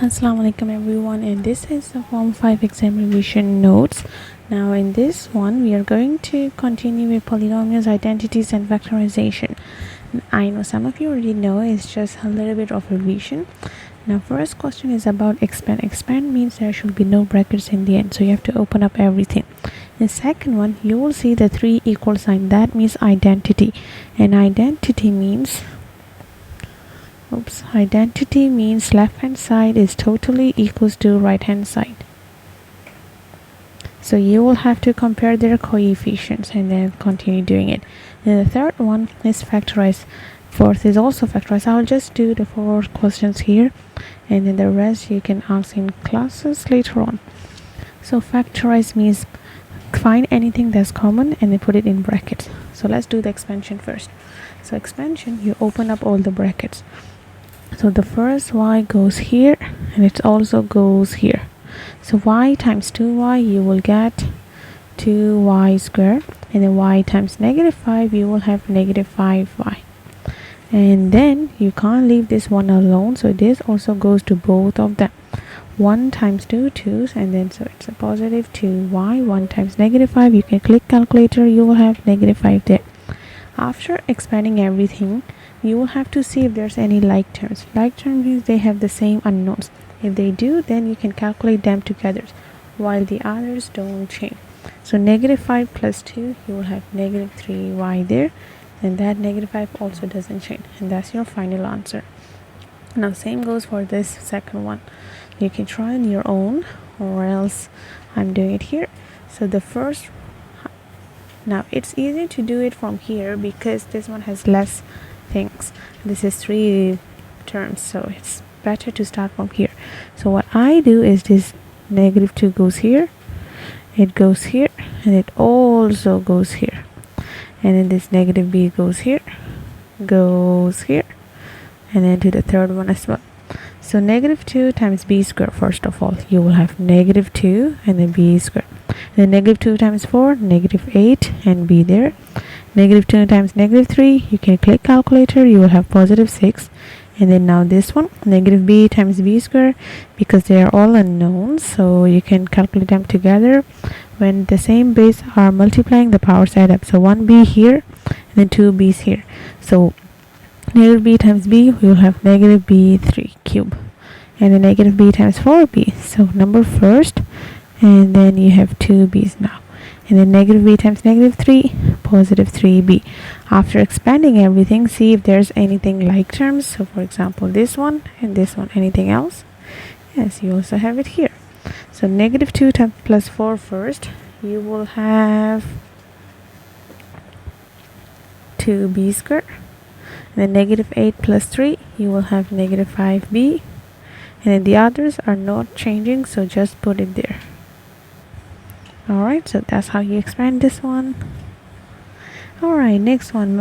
Assalamu alaikum everyone, and this is the Form 5 exam revision notes. Now in this one we are going to continue with polynomials, identities and factorization. I know some of you already know, it's just a little bit of revision. Now first question is about expand. Expand means there should be no brackets in the end, so you have to open up everything. The second one, you will see the 3 equal sign, that means identity. And identity means left hand side is totally equals to right hand side. So you will have to compare their coefficients and then continue doing it. And the third one is factorize. Fourth is also factorize. I'll just do the 4 questions here, and then the rest you can ask in classes later on. So factorize means find anything that's common and then put it in brackets. So let's do the expansion first. So expansion, you open up all the brackets. So the first y goes here and it also goes here. So y times 2y, you will get 2y squared, and then y times -5, you will have -5y. And then you can't leave this one alone, so this also goes to both of them. 1 times 2, 2's, and then so it's a positive 2y. 1 times -5, you can click calculator, you will have -5 there. After expanding everything, you will have to see if there's any like terms. Like terms means they have the same unknowns. If they do, then you can calculate them together, while the others don't change. So -5 plus 2, you will have -3y there, and that -5 also doesn't change, and that's your final answer. Now same goes for this second one. You can try on your own, or else I'm doing it here. So the first, now it's easy to do it from here because this one has less things. This is 3 terms, so it's better to start from here. So what I do is this -2 goes here, it goes here, and it also goes here, and then this -b goes here, and then to the third one as well. So -2 times b squared, first of all, you will have -2 and then b squared. Then -2 times 4, -8, and b there. -2 times -3, you can click calculator, you will have +6. And then now this one, -b times b squared, because they are all unknowns, so you can calculate them together. When the same base are multiplying, the powers add up. So 1b here and then 2b's here. So -b times b, we will have -b3 cube, and then -b times 4b, so number first, and then you have 2b's now, and then -b times -3, +3b. After expanding everything, see if there's anything like terms. So for example, this one and this one. Anything else? Yes, you also have it here. So -2 times plus 4 first, you will have 2b squared, and then -8 plus 3, you will have -5b, and then the others are not changing, so just put it there. Alright, so that's how you expand this one. Alright, next one,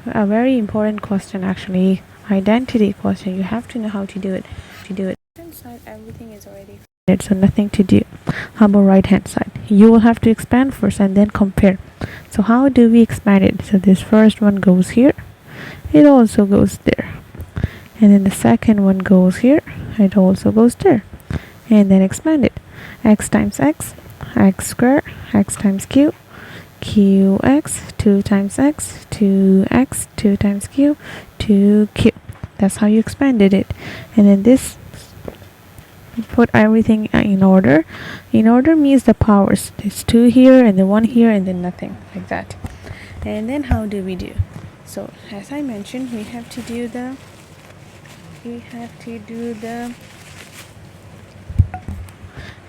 a very important question actually, identity question. You have to know how to do it. Left-hand side, everything is already figured, so nothing to do. How about right hand side? You will have to expand first and then compare. So how do we expand it? So this first one goes here, it also goes there, and then the second one goes here, it also goes there, and then expand it. X times x, x squared, x times q, qx, 2 times x, 2x, 2 times q, 2q. That's how you expanded it. And then this, put everything in order. In order means the powers. There's 2 here and then 1 here and then nothing, like that. And then how do we do? So as I mentioned, we have to do the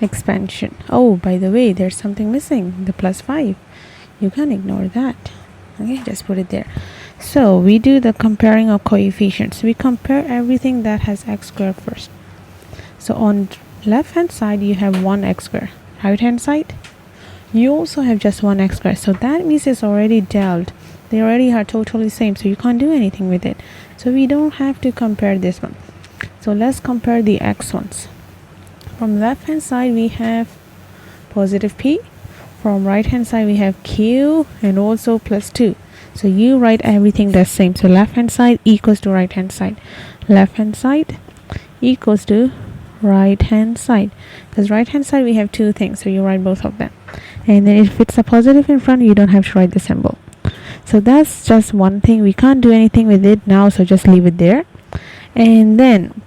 expansion. Oh, by the way, there's something missing, the +5. You can't ignore that. Okay, just put it there. So we do the comparing of coefficients. We compare everything that has x squared first. So on left hand side, you have 1x squared. Right hand side, you also have just 1x squared. So that means it's already dealt. They already are totally same, so you can't do anything with it. So we don't have to compare this one. So let's compare the x ones. From left hand side, we have +p. From right hand side, we have q and also +2. So you write everything the same. So left hand side equals to right hand side. Left hand side equals to right hand side, because right hand side we have two things, so you write both of them. And then if it's a positive in front, you don't have to write the symbol. So that's just one thing. We can't do anything with it now, so just leave it there. And then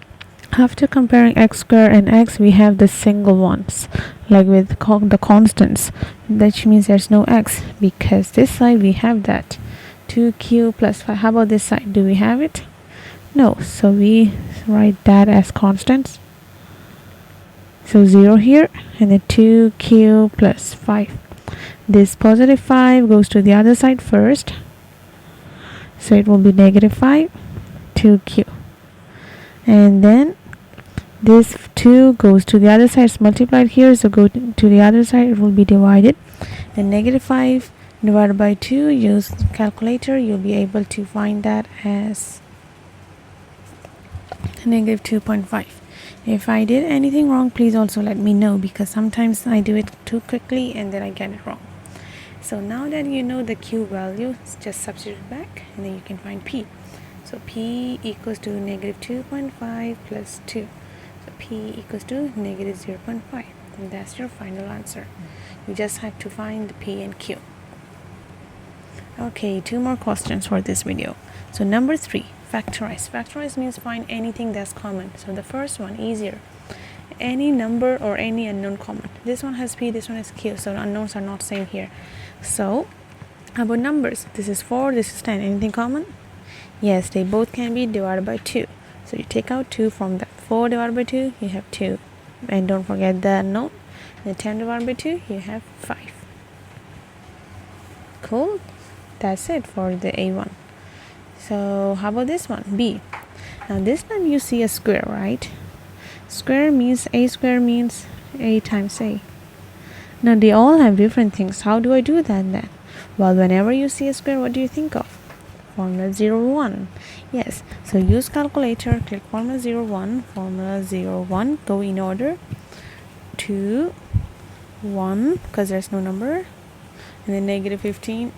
after comparing x square and x, we have the single ones, like with the constants, that means there's no x, because this side we have that 2q plus 5. How about this side? Do we have it? No, so we write that as constants. So 0 here, and then 2q plus 5. This positive 5 goes to the other side first, so it will be negative 5, 2q. And then this 2 goes to the other side, it's multiplied here, so go to the other side, it will be divided. Then negative 5 divided by 2, use calculator, you'll be able to find that as negative 2.5. If I did anything wrong, please also let me know, because sometimes I do it too quickly and then I get it wrong. So now that you know the q value, just substitute back and then you can find p. So p equals to negative 2.5 plus 2. So p equals to negative 0.5, and that's your final answer. You just have to find the p and q. Okay, 2 more questions for this video. So number 3, factorize. Factorize means find anything that's common. So the first one, easier. Any number or any unknown common. This one has p, this one has q, so the unknowns are not same here. So how about numbers? This is 4, this is 10. Anything common? Yes, they both can be divided by 2. So you take out 2 from that. 4 divided by 2, you have 2. And don't forget the unknown. The 10 divided by 2, you have 5. Cool. That's it for the A1. So how about this one, B? Now this time you see a square, right? Square means A square means A times A. Now they all have different things. How do I do that then? Well, whenever you see a square, what do you think of? Formula 01. Yes, so use calculator, click formula 01, formula 01, go in order 2, 1, because there's no number, and then negative 15.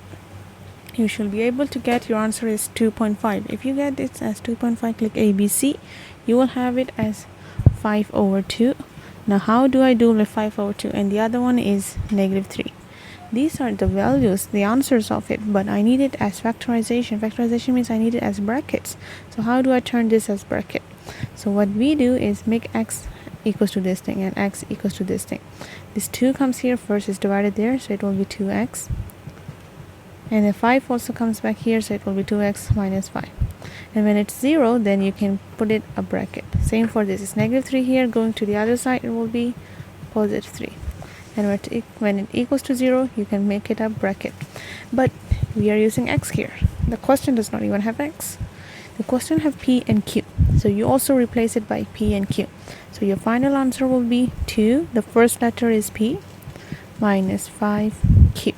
You should be able to get your answer is 2.5. If you get it as 2.5, click ABC. You will have it as 5 over 2. Now how do I do with 5 over 2? And the other one is negative 3. These are the values, the answers of it, but I need it as factorization. Factorization means I need it as brackets. So how do I turn this as bracket? So what we do is make x equals to this thing and x equals to this thing. This 2 comes here first, is divided there, so it will be 2x. And the 5 also comes back here, so it will be 2x minus 5. And when it's 0, then you can put it a bracket. Same for this. It's negative 3 here, going to the other side, it will be positive 3. And when it equals to 0, you can make it a bracket. But we are using x here. The question does not even have x. The question have p and q. So you also replace it by p and q. So your final answer will be 2. The first letter is p minus 5q.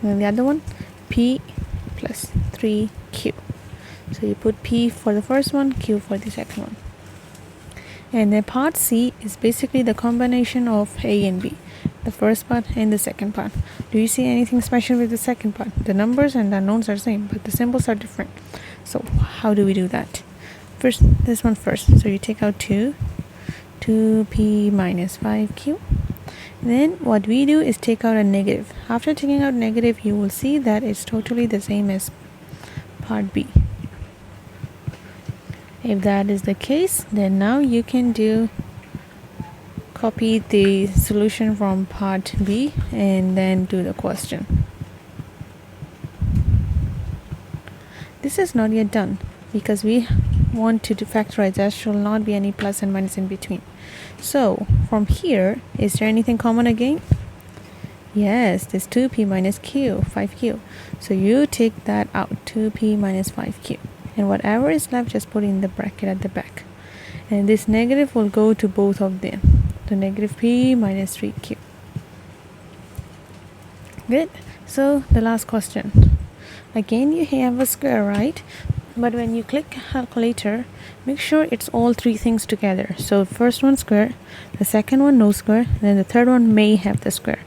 And then the other one, p plus 3q. So you put p for the first one, q for the second one. And then part C is basically the combination of A and B, the first part and the second part. Do you see anything special with the second part? The numbers and the unknowns are same, but the symbols are different. So how do we do that? First, this one first. So you take out 2p minus 5q. Then what we do is take out a negative. After taking out negative, you will see that it's totally the same as part B. If that is the case, then now you can copy the solution from part B and then do the question. This is not yet done because we want to factorize. There shall not be any plus and minus in between. So from here, is there anything common again? Yes, this 2p minus q, 5q. So you take that out, 2p minus 5q. And whatever is left, just put in the bracket at the back. And this negative will go to both of them. So negative p minus 3q. Good. So the last question. Again, you have a square, right? But when you click calculator, make sure it's all three things together. So first one square, the second one no square, and then the third one may have the square.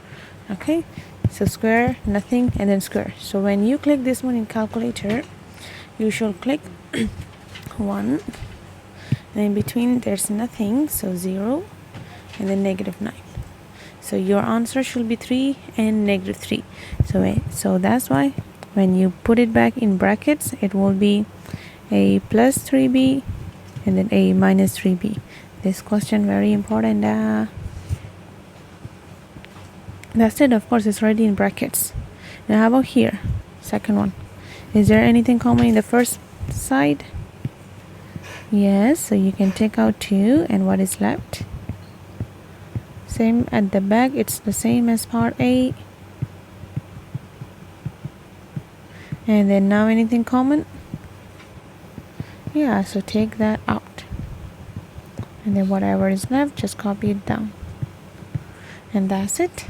Okay, so square, nothing, and then square. So when you click this one in calculator, you should click 1, and in between there's nothing, so 0 and then -9. So your answer should be 3 and -3. So that's why when you put it back in brackets, it will be a plus 3b and then a minus 3b. This question very important. That's it. Of course, it's already in brackets. Now how about here? Second one. Is there anything common in the first side? Yes, so you can take out 2, and what is left? Same at the back, it's the same as part A. And then now anything common? Yeah, so take that out. And then whatever is left, just copy it down. And that's it.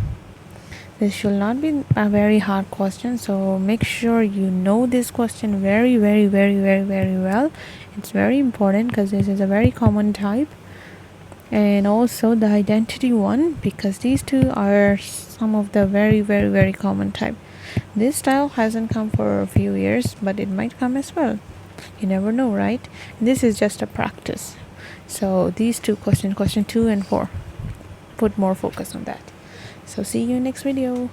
This should not be a very hard question, so make sure you know this question very well. It's very important because this is a very common type, and also the identity one, because these two are some of the very common type. This style hasn't come for a few years, but it might come as well. You never know, right? This is just a practice. So these two questions, question 2 and 4, put more focus on that. So see you next video.